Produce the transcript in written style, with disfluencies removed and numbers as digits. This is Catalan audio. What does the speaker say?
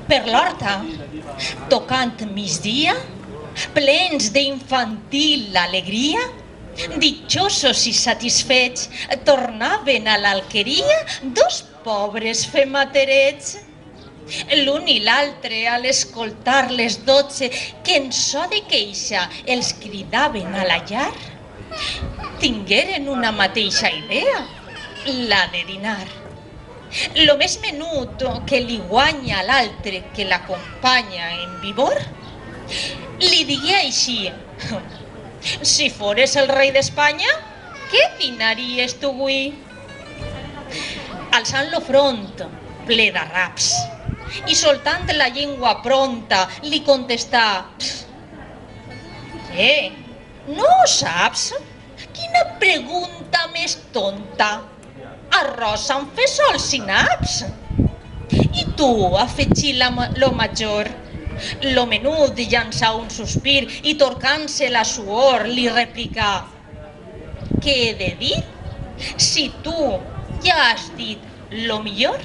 per l'horta, tocant migdia, plens d'infantil alegria, ditxosos i satisfets, tornaven a l'alqueria dos pobres fematerets. L'un i l'altre, a l'escoltar les 12, que en so de queixa els cridaven a la llar, tingueren una mateixa idea, la de dinar. Lo més menut que li guanya a l'altre que l'acompanya en vigor, li digué així: si fores el rei d'Espanya, què dinaries tu avui? Alçant lo front, ple de raps, i soltant la llengua pronta, li contestà: què? No ho saps? Quina pregunta més tonta! Arròs amb fesols i naps. I tu, afegí lo major. Lo menut llançà un sospir i torcant-se la suor li replicà: què he de dir? Si tu ja has dit lo millor.